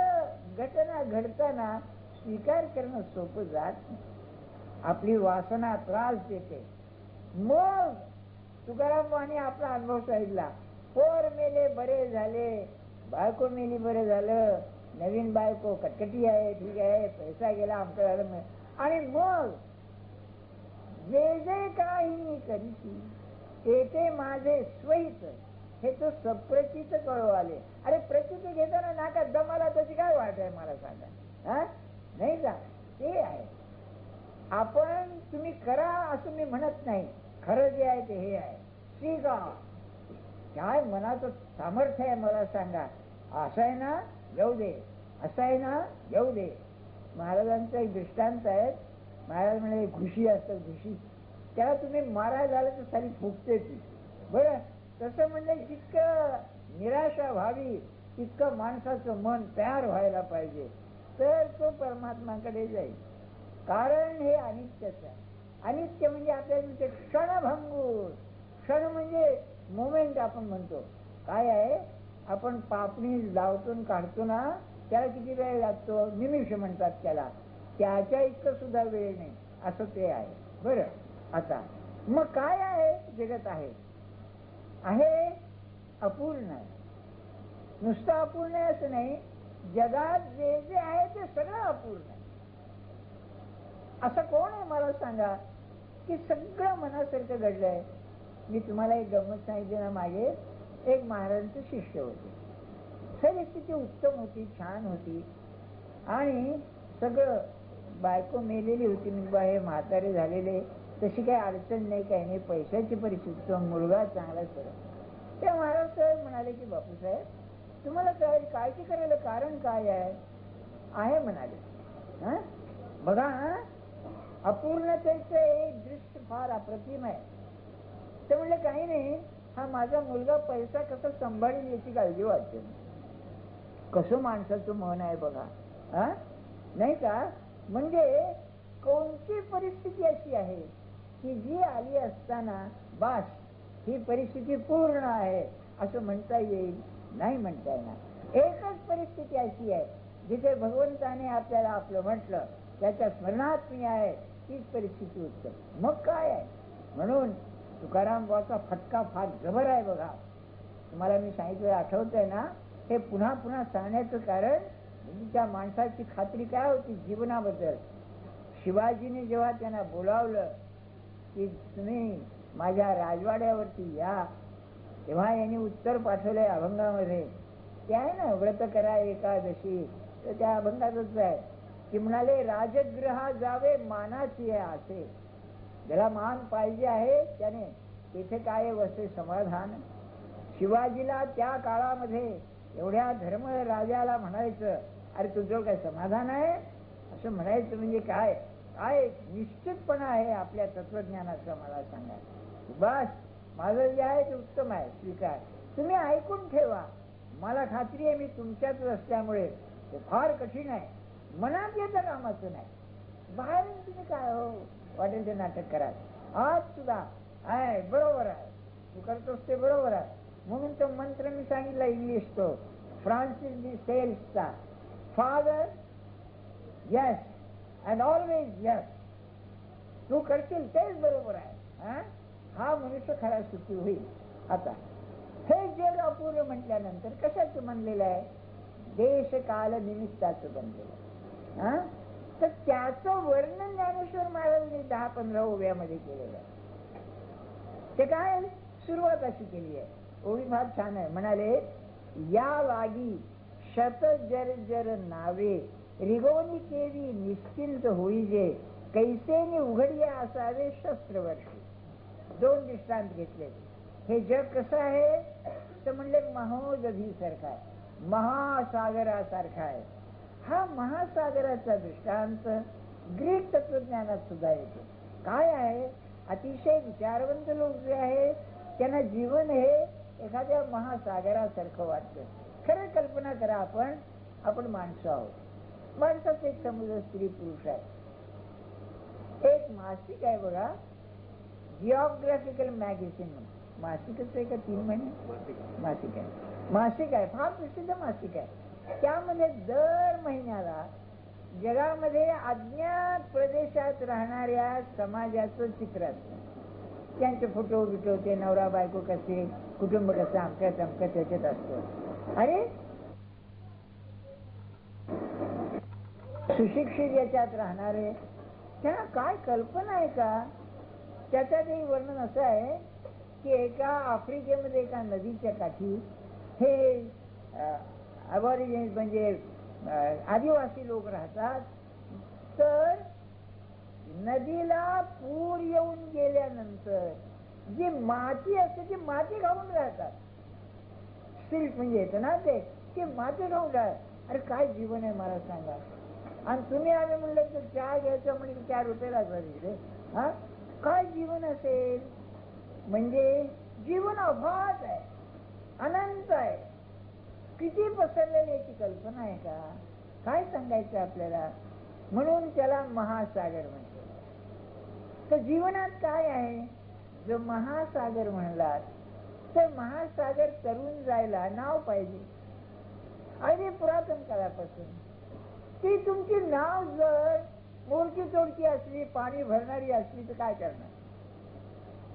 घटना घडताना स्वीकार करणं सोपं जात नाही. आपली वासना त्रास देते. मग तुकाराम वाणी आपला अनुभव सांगितला, पोर मेले बरे झाले, बायको मेली बरं झालं, नवीन बायको कटकटी आहे, ठीक आहे, पैसा गेला आमचं झालं. आणि मग जे जे काही मी करीची ते ते माझे स्वहित, हे तो सप्रचित कळू आले. अरे प्रचिती घेताना नाकात दमाला त्याची काय वाट आहे मला सांगा? हा नाही का? ते आहे. आपण तुम्ही करा असं मी म्हणत नाही, खरं जे आहे ते हे आहे. स्वीकार. काय मनाचं सामर्थ्य आहे मला सांगा. असं आहे ना येऊ दे, असं आहे ना येऊ दे. महाराजांचा एक दृष्टांत आहे. महाराज म्हणे घुशी असतं, घुशी त्याला तुम्ही मारायला झालं तर सारी फुगते ती. बरं तसं म्हणजे जितकं निराशा व्हावी तितकं माणसाचं मन तयार व्हायला पाहिजे, तर तो परमात्माकडे जाईल. कारण हे अनित्यच आहे. अनित्य म्हणजे आपल्याला क्षणभंगूर. क्षण म्हणजे मोमेंट आपण म्हणतो. काय आहे, आपण पापणी लावतो काढतो ना, त्याला किती वेळ लागतो? निमिष म्हणतात त्याला. त्याच्या इतकं सुद्धा वेळ नाही, असं ते आहे. बरं आता मग काय आहे? जगत आहे अपूर्ण आहे. नुसतं अपूर्ण आहे असं नाही, जगात जे जे आहे ते सगळं अपूर्ण आहे. असं कोण आहे मला सांगा की सगळं मनासारखं घडलंय? मी तुम्हाला एक गंमत सांगितली ना मागे. एक महाराजांचे शिष्य होते, परिस्थिती उत्तम होती, छान होती, आणि सगळं बायको मेलेली होती, मुलगा हे म्हातारे झालेले, तशी काही अडचण नाही, काही नाही, पैशाची परिस्थिती, मुलगा चांगला सरळ. त्या महाराज साहेब म्हणाले की बापूसाहेब तुम्हाला काय काळजी करायला कारण काय आहे म्हणाले. हा बघा, अपूर्णतेचं एक दृश्य फार अप्रतिम आहे. ते म्हणले काही नाही, हा माझा मुलगा पैसा कसा सांभाळेल याची काळजी वाटते. कसं माणसाचं मन आहे बघा. हा नाही का? म्हणजे कोणती परिस्थिती अशी आहे की जी आली असताना बास ही परिस्थिती पूर्ण आहे असं म्हणता येईल? नाही म्हणता येणार. एकच परिस्थिती अशी आहे जिथे भगवंताने आपल्याला आपलं म्हटलं, त्याच्या स्मरणात मी आहे, तीच परिस्थिती उत्तम. मग काय आहे? म्हणून तुकाराम बाबाचा फटका फार जबर आहे बघा. तुम्हाला मी सांगितलं आठवतंय ना? हे पुन्हा पुन्हा सांगण्याचं कारण त्या माणसाची खात्री काय होती जीवनाबद्दल. शिवाजीने जेव्हा त्यांना बोलावलं की तुम्ही माझ्या राजवाड्यावरती या, तेव्हा यांनी उत्तर पाठवलंय अभंगामध्ये. ते आहे ना, व्रत करा एकादशी, तर त्या अभंगातच आहे की म्हणाले राजगृहा जावे मानाची आहे असे. ज्याला मान पाहिजे आहे त्याने तेथे काय वसे समाधान. शिवाजीला त्या काळामध्ये एवढ्या धर्म राजाला म्हणायचं अरे तुझं काय समाधान आहे असं म्हणायचं म्हणजे काय काय निश्चितपणा आहे आपल्या तत्वज्ञानाचा मला सांगा. बस माझं जे आहे ते उत्तम आहे, स्वीकार. तुम्ही ऐकून ठेवा. मला खात्री आहे मी तुमच्याच असल्यामुळे ते फार कठीण आहे, मनात येतं कामाचं नाही. बाहेर तुम्ही काय हो वाटेल ते नाटक करा. आज सुद्धा आहे बरोबर आहे, तू करतोस ते बरोबर आहे. म्हणून तो मंत्र मी सांगितला इंग्लिश, तो फ्रान्सिस डी सेल्सचा, father yes and always yes. तू करशील तेच बरोबर आहे. हा मनुष्य खरा सुखी होईल. आता हे जग अपूर्व म्हटल्यानंतर कशाचं बनलेलं आहे? देश काल निमित्ताचं बनलेलं आहे. तर त्याचं वर्णन ज्ञानेश्वर महाराजांनी 10-15 ओव्यामध्ये केलेलं आहे. ते काय सुरुवात अशी केली आहे. ओळी फार छान आहे. म्हणाले, या लागी शत जर जर नावे रिगोनी केवी निश्चिंत होईजे, कैसेने उघडिया असावे शस्त्रवर्षी. दोन दृष्टांत घेतले. हे जग कसं आहे तर म्हणले महोदधी सारखा आहे, महासागरासारखा आहे. हा महासागराचा दृष्टांत ग्रीक तत्वज्ञानात सुद्धा येतो. काय आहे, अतिशय विचारवंत लोक जे आहेत त्यांना जीवन हे एखाद्या महासागरासारखं वाटतं. खरं कल्पना करा, आपण माणसं आहोत. माणसात एक समुद्र स्त्री पुरुष आहे. एक मासिक आहे बघा, जिओग्राफिकल मॅगझिन. मासिकच आहे का 3 महिने मासिक आहे. मासिक आहे, फार प्रसिद्ध मासिक आहे. त्यामध्ये दर महिन्याला जगामध्ये अज्ञात प्रदेशात राहणाऱ्या समाजाचं चित्र असतं. त्यांचे फोटो बिटो, ते नवरा बायको कसे, कुटुंब कसं, अमक्यात अमक्यात त्याच्यात असतो. अरे सुशिक्षित याच्यात राहणारे त्यांना काय कल्पना आहे का? त्याच्यातही वर्णन असं आहे की एका आफ्रिकेमध्ये एका नदीच्या काठी हे अबॉरिजिन्स म्हणजे आदिवासी लोक राहतात. तर नदीला पूर येऊन गेल्यानंतर जी माती असते ती माती खाऊन राहतात. सिल्क म्हणजे येतं ना ते माती खाऊन राहतात. अरे काय जीवन आहे मला सांगा. आणि तुम्ही आम्ही म्हणलं तर चहा घ्यायचं म्हणजे 4 रुपये लागतात इकडे. हा काय जीवन असेल. म्हणजे जीवन अफाट आहे, अनंत आहे. किती पसरलेली याची कल्पना आहे का? काय सांगायचं आपल्याला. म्हणून त्याला महासागर म्हणतो. तर जीवनात काय आहे, जो महासागर म्हणलात तर महासागर तरुण जायला नाव पाहिजे. आणि पुरातन काळापासून ती तुमची नाव जर मोडकी तोडकी असली, पाणी भरणारी असली तर काय करणार.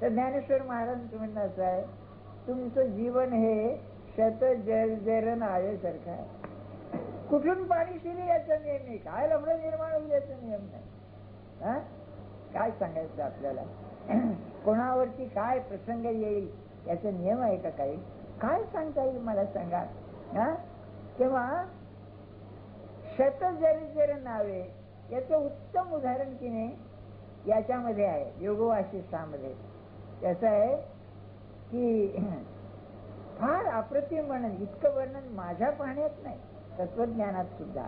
तर ज्ञानेश्वर महाराजांचं म्हणणं असं आहे, तुमचं जीवन हे शत जर नावेसारखं आहे. कुठून पाणी शिरी याचा नियम नाही, काय लफडं निर्माण होईल याचा नियम नाही. काय सांगायचं आपल्याला. कोणावरती काय प्रसंग येईल याचा नियम आहे का काही? काय सांगता येईल मला सांगा. तेव्हा शत जर नावे याचं उत्तम उदाहरण की नाही याच्यामध्ये आहे, योगवासिष्ठामध्ये. त्याचं आहे की फार अप्रतिम वर्णन, इतकं वर्णन माझ्या पाहण्यात नाही, तत्वज्ञानात सुद्धा.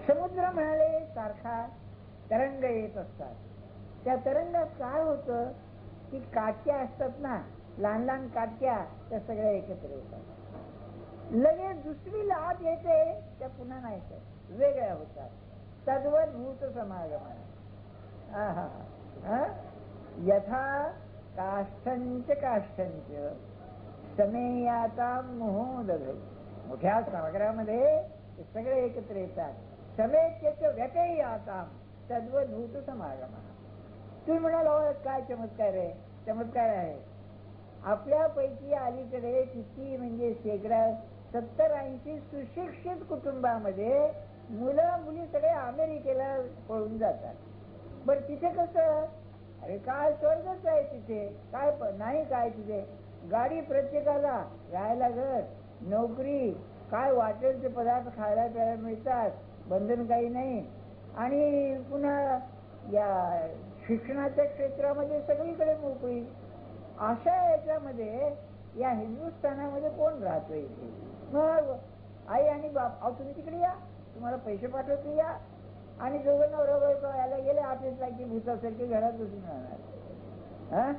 समुद्र म्हणाले सारखा तरंग येत असतात. त्या तरंगात काय होतं की काटक्या असतात ना, लहान लहान काटक्या, त्या सगळ्या एकत्र येतात. लगेच दुसरी लाट येते, त्या पुन्हा नाही येतात, वेगळ्या होतात. तद्वत भूत समागमन. यथा काष्ठंच काष्ठंच समेयाता मोहोदध. मोठ्या सागरामध्ये ते सगळे एकत्र येतात. समेत्यच व्यतेयाता तद्वत भूत समागमन. तुम्ही म्हणाल काय चमत्कार आहे. चमत्कार आहे, आपल्यापैकी अलीकडे किती म्हणजे शेकडा 70-80 सुशिक्षित कुटुंबामध्ये मुलं मुली सगळे अमेरिकेला पळून जातात. बरं तिथे कसं, अरे काय स्वर्गच आहे तिथे. काय नाही, काय तिथे गाडी प्रत्येकाला, राहायला घर, नोकरी, काय वाटेल ते पदार्थ खायला प्यायला मिळतात, बंधन काही नाही. आणि पुन्हा या शिक्षणाच्या क्षेत्रामध्ये सगळीकडे मोकळी. अशा याच्यामध्ये या हिंदुस्थानामध्ये कोण राहतोय. मग आई आणि बाप, अहो तुम्ही तिकडे या, तुम्हाला पैसे पाठवतो या. आणि दोघं नवरा बायको यायला गेले ऑफिसला की भूतासारखे घरात बसून राहणार.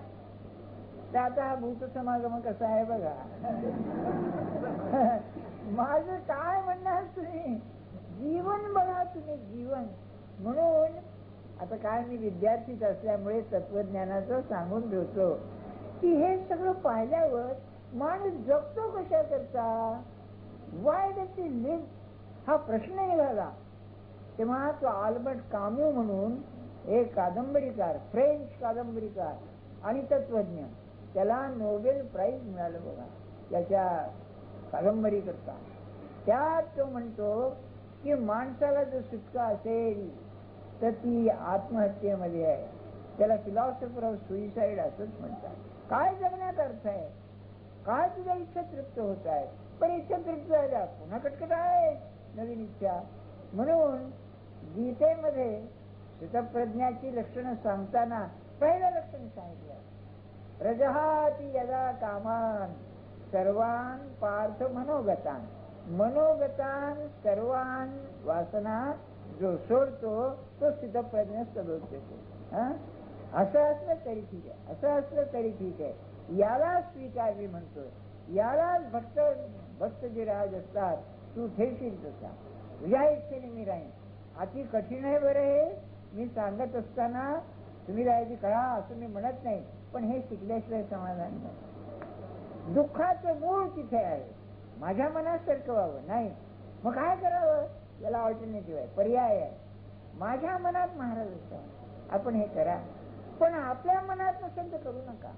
तर आता हा भूत समागम कसा आहे बघा. माझं काय म्हणणार तुम्ही, जीवन बघा तुम्ही, जीवन. म्हणून आता काय, मी विद्यार्थीच असल्यामुळे तत्वज्ञानाचं सांगून ठेवतो की हे सगळं पाहिल्यावर माणूस जगतो कशा करता, वाय डज ही लिव्ह, हा प्रश्न निघाला. तेव्हा तो आल्बर्ट कामू म्हणून एक कादंबरीकार, फ्रेंच कादंबरीकार आणि तत्वज्ञ, त्याला नोबेल प्राइज मिळालं बघा त्याच्या कादंबरी करता. त्यात तो म्हणतो की माणसाला जर सुटका असेल तर ती आत्महत्येमध्ये आहे. त्याला फिलॉसॉफर ऑफ सुइसाइड असंच म्हणतात. काय जगण्यात अर्थ आहे. काय तुझ्या इच्छा तृप्त होत आहे, पण इच्छा तृप्त झाल्या पुन्हा कटकट आहे नवीन इच्छा. म्हणून गीतेमध्ये स्थितप्रज्ञाची लक्षणं सांगताना पहिलं लक्षण सांगितलं, रजहाती यदा कामान सर्वान पार्थ मनोगतान. मनोगतान सर्वान वासना जो सोडतो तो स्थितप्रज्ञ सदोषतो. असं असलं तरी ठीक आहे, असं असलं तरी ठीक आहे, याला स्वीकार मी म्हणतो, यालाच भक्त जे राज असतात तू ठेवशील तसा, तुझ्या इच्छेने मी राहीन. अति कठीण आहे बरं हे मी सांगत असताना, तुम्ही राहायची कळा असं मी म्हणत नाही, पण हे शिकल्याशिवाय समाधान नाही. दुःखाचं मूळ तिथे आहे, माझ्या मनासारखं व्हावं नाही. मग काय करावं, याला ऑल्टरनेटिव्ह आहे, पर्याय आहे. माझ्या मनात महाराज असतात, आपण हे करा, पण आपल्या मनात नसेल तर करू नका.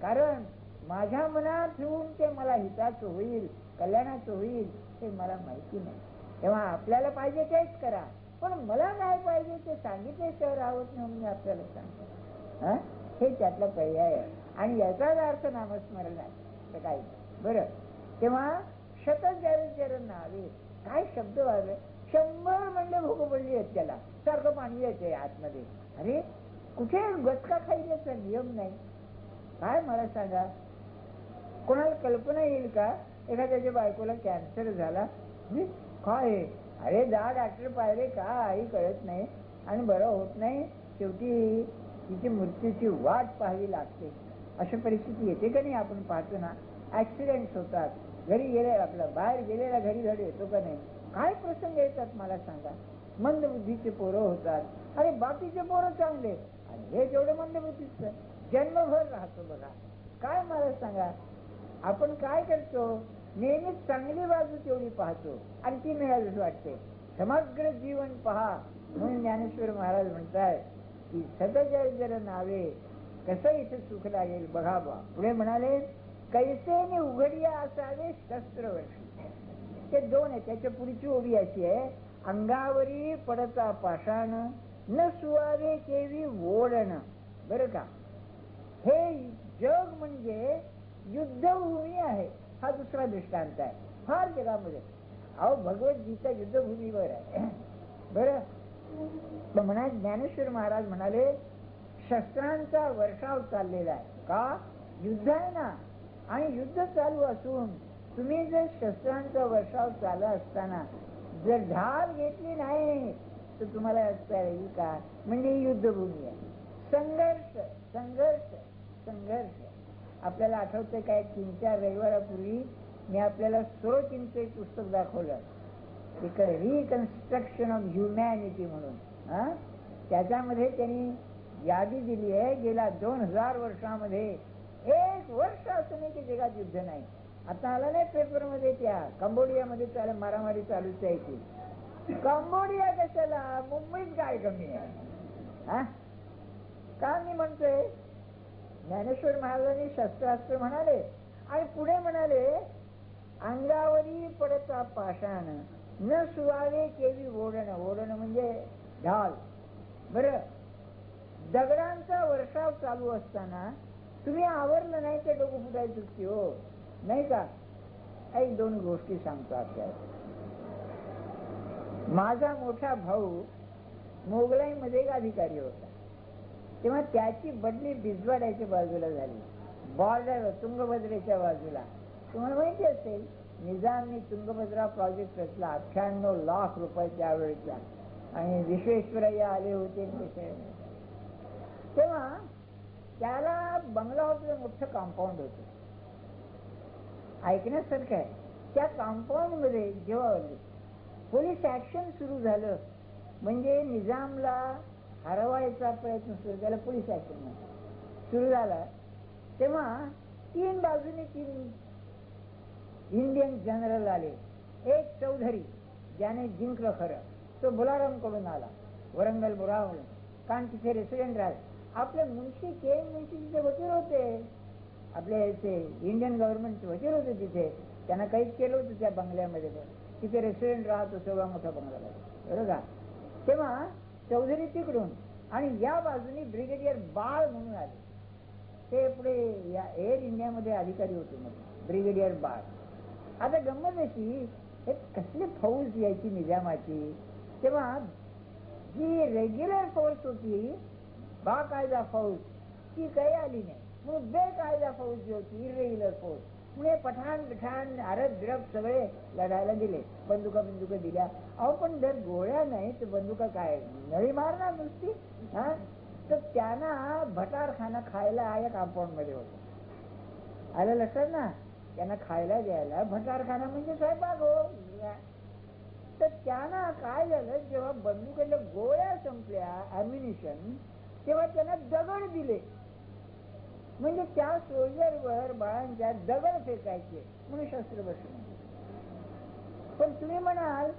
कारण माझ्या मनात येऊन ते मला हिताचं होईल, कल्याणाचं होईल हे मला माहिती नाही. तेव्हा आपल्याला पाहिजे तेच करा, पण मला काय पाहिजे ते सांगितल्याशिवाय राहत नाही म्हणून आपल्याला सांगतो. हे त्यातला पर्याय आहे. आणि याचाच अर्थ नामस्मरण आहे तर काही बरं. तेव्हा शतजर नावे, काय शब्द व्हावे, 100 म्हणले भूक पडली आहेत त्याला, सारखं पाणी यायचंय आतमध्ये. अरे कुठे गचका खायचा नियम नाही. काय मला सांगा, कोणाला कल्पना येईल का एखाद्याच्या बायकोला कॅन्सर झाला, काय अरे 10 डॉक्टर पाहिले काही कळत नाही आणि बरं होत नाही, शेवटी तिची मृत्यूची वाट पाहावी लागते. अशी परिस्थिती येते का नाही, आपण पाहतो ना, ऍक्सिडेंट होतात, घरी गेले आपलं बाहेर गेलेला घरी घडी येतो का नाही, काय प्रसंग येतात मला सांगा. मंदबुद्धीचे पोरं होतात, अरे बाकीचे पोरं चांगले आणि हे तेवढे मंदबुद्धीच जन्मभर राहतो बघा. काय मला सांगा, आपण काय करतो, नेहमीच चांगली बाजू तेवढी पाहतो आणि ती मिळालीच वाटते. समग्र जीवन पहा म्हणून ज्ञानेश्वर महाराज म्हणताय की सतजर नावे, कसं इथे सुख लागेल बघा बा. पुढे म्हणाले, कैसे उघडिया असावे शस्त्रवर्षी. ते 2 आहे, त्याच्या पुढची ओवी अशी आहे, अंगावरी पडता पाषाण न सुवावे केवी ओढण. बरं का, हे जग म्हणजे युद्धभूमी आहे, हा दुसरा दृष्टांत आहे. फार जगामध्ये अहो भगवद्गीता युद्धभूमीवर आहे. बरं, म्हणा ज्ञानेश्वर महाराज म्हणाले, शस्त्रांचा वर्षाव चाललेला आहे का, युद्ध आहे ना, आणि युद्ध चालू असून तुम्ही जर शस्त्रांचा वर्षाव चालू असताना जर ढाल घेतली नाही तर तुम्हाला असता येईल का, म्हणजे ही युद्धभूमी आहे. संघर्ष संघर्ष संघर्ष. आपल्याला आठवतंय काय, 3-4 रविवारापूर्वी मी आपल्याला सोरोचिंचं एक पुस्तक दाखवलं, तिकडे रिकन्स्ट्रक्शन ऑफ ह्युमॅनिटी म्हणून. त्याच्यामध्ये त्यांनी यादी दिली आहे, गेल्या 2000 वर्षामध्ये 1 वर्ष असं नाही की जगात युद्ध नाही. आता आला नाही पेपरमध्ये, त्या कंबोडियामध्ये मारामारी चालूच आहे की. कंबोडिया कशाला, मुंबईत काय कमी आहे. का मी म्हणतोय, ज्ञानेश्वर महाराजांनी शस्त्रास्त्र म्हणाले आणि पुढे म्हणाले, अंगावरी पडता पाषाण न सुवावे केवी ओढण. ओढण म्हणजे ढाल. बरं, दगडांचा वर्षाव चालू असताना तुम्ही आवरलं नाही ते डोकं फुटायची चुकी हो, नाही का. 1-2 गोष्टी सांगतो आपल्याला. माझा मोठा भाऊ मोगलाईमध्ये एक अधिकारी होता, तेव्हा त्याची बदली बिजवाड्याच्या बाजूला झाली, बॉर्डर तुंगभद्रेच्या बाजूला. तुम्हाला माहिती असेल, निजामनी तुंगभद्रा प्रोजेक्ट रचला, 98 लाख रुपये त्यावेळेचा, आणि विश्वेश्वरय्या आले होते. तेव्हा त्याला बंगला होता, मोठं कंपाऊंड होतं, ऐकण्यासारखं आहे. त्या कंपाऊंड मध्ये जेव्हा पोलीस ऍक्शन सुरू झालं, म्हणजे निजामला हरवायचा प्रयत्न सुरू झाला, पोलीस ऍक्शन सुरू झाला, तेव्हा 3 बाजूने 3 इंडियन जनरल आले. एक चौधरी ज्याने जिंकलं खरं, तो बुलाराम कडून आला, वरंगल बुरावून, कारण तिथे रेसिडेंट राहत. आपले मुंशी के मुंशी तिथे वकील होते, आपले इंडियन गव्हर्नमेंटचे वकील होते तिथे. त्यांना काहीच केलं होतं त्या बंगल्यामध्ये, तिथे रेसिडेंट राहतो, सगळा मोठा बंगला, बरोबर का. तेव्हा चौधरी तिकडून आणि या बाजूनी ब्रिगेडियर बाळ म्हणून आले, ते पुढे या एअर इंडियामध्ये अधिकारी होते. ब्रिगेडियर बाळ. आता गंमत अशी, हे कसली फौज यायची निजामाची, तेव्हा जी रेग्युलर फोर्स होती बाकायदा फौज ती काही आली नाही, म्हणून बेकायदा फौज जी होती इरेग्युलर फौज, म्हणजे पठाण बिठाण अरब बिरब सगळे लढायला दिले, बंदुका दिल्या. अहो पण जर गोळ्या नाही तर बंदुका काय नळी मारणार नुसती? हा, तर त्यांना भटारखाना खायला या कंपाऊंड मध्ये होतं, आलं लक्षात ना. त्यांना खायला द्यायला भटारखाना म्हणजे स्वयंपाक हो. तर त्यांना काय झालं, जेव्हा बंदुकीला गोळ्या संपल्या अम्युनिशन, तेव्हा त्यांना दगड दिले, म्हणजे त्या सोल्जरवर बाळांच्या दगड फेकायचे म्हणून शस्त्र बसले. पण तुम्ही म्हणाल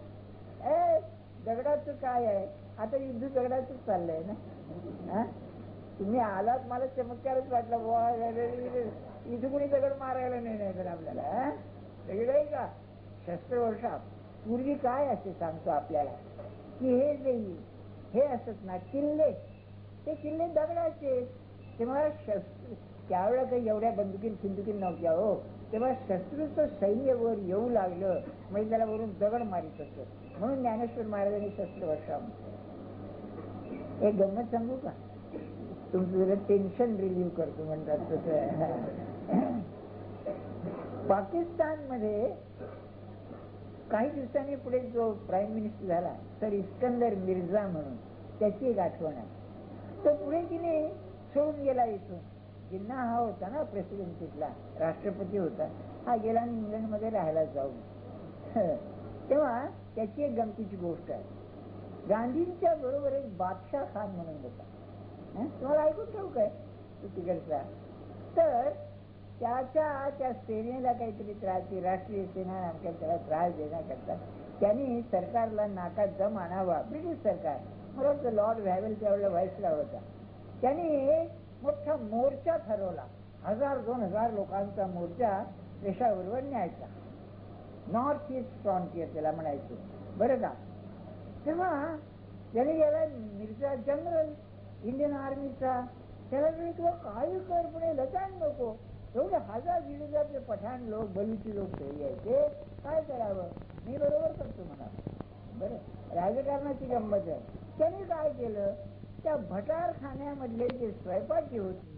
दगडाचं काय आहे, आता युद्ध दगडाच चाललंय ना. तुम्ही आलात मला चमत्कारच वाटला, बुवा इथं कोणी दगड मारायला नाही तर आपल्याला दगड आहे का. शस्त्र वर्षा पूर्वी काय असे सांगतो आपल्याला की हे जे हे असत ना किल्ले, ते किल्ले दगडाचे. तेव्हा शस्त्र त्यावेळेला काही एवढ्या बंदुकीन नव्हत्या हो. तेव्हा शस्त्रचं सैन्य वर येऊ लागलं म्हणजे त्याला वरून दगड मारित असत, म्हणून ज्ञानेश्वर महाराजांनी शस्त्र वर्षा. एक गंमत सांगू का, तुमचं जरा टेन्शन रिलीव्ह करतो म्हणतात तसं. पाकिस्तान मध्ये काही दिवसांनी पुढे जो प्राईम मिनिस्टर झाला सर इस्कंदर मिर्झा म्हणून, त्याची एक आठवण आहे. तो पुढे तिने सोडून गेला इथून. जिन्ना हा होता ना प्रेसिडेंट, तिथला राष्ट्रपती होता, हा गेला आणि इंग्लंड मध्ये राहायला जाऊन. तेव्हा त्याची एक गमतीची गोष्ट आहे. गांधींच्या बरोबर एक बादशाह खान म्हणून होता, तुम्हाला ऐकून ठाऊक आहे तो तिकडचा. तर त्या सेनेला काहीतरी त्रास, राष्ट्रीय सेना नामक्या त्याला त्रास देण्याकरता त्यांनी सरकारला नाकात दम आणावा. ब्रिटिश सरकार, बरोबर लॉर्ड व्हॅवेल त्यावेळेला व्हाईसरॉय होता, त्यांनी मोठा मोर्चा ठरवला, 1000-2000 लोकांचा मोर्चा पेशावरवर न्यायचा. नॉर्थ ईस्ट फ्रॉन्टियर त्याला म्हणायचं, बरं का. तेव्हा त्याने याला मिर्झा जनरल इंडियन आर्मीचा, त्याला काही कर पण लचाण नको, एवढे 1000-1500 पठाण लोक बलुची लोक घरी यायचे, काय करावं, मी बरोबर करतो म्हणा. बरं, राजकारणाची गंमत आहे. त्याने काय केलं, त्या भटारखान्यामधले जे स्वयंपाकी होते